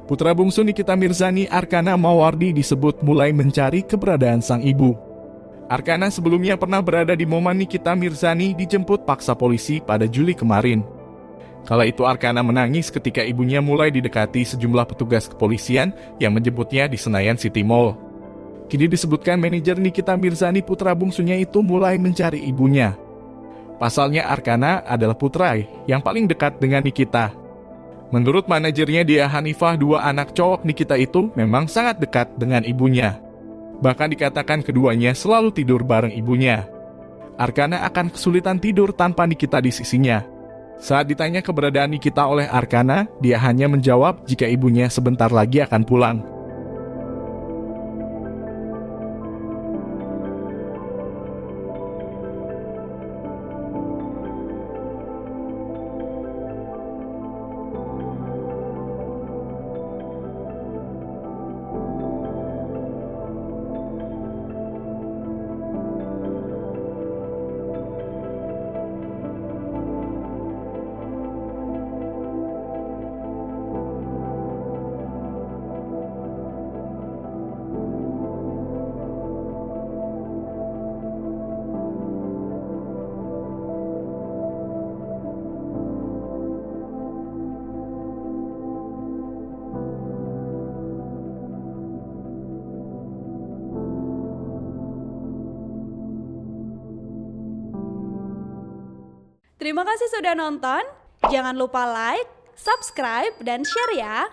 Putra bungsu Nikita Mirzani, Arkana Mawardi, disebut mulai mencari keberadaan sang ibu. Arkana sebelumnya pernah berada di momen Nikita Mirzani dijemput paksa polisi pada Juli kemarin. Kala itu Arkana menangis ketika ibunya mulai didekati sejumlah petugas kepolisian yang menjemputnya di Senayan City Mall. Kini disebutkan manajer Nikita Mirzani, putra bungsunya itu, mulai mencari ibunya. Pasalnya Arkana adalah putra yang paling dekat dengan Nikita. Menurut manajernya Dia Hanifah, dua anak cowok Nikita itu memang sangat dekat dengan ibunya. Bahkan dikatakan keduanya selalu tidur bareng ibunya. Arkana akan kesulitan tidur tanpa Nikita di sisinya. Saat ditanya keberadaan Nikita oleh Arkana, dia hanya menjawab jika ibunya sebentar lagi akan pulang. Terima kasih sudah nonton. Jangan lupa like, subscribe, dan share ya.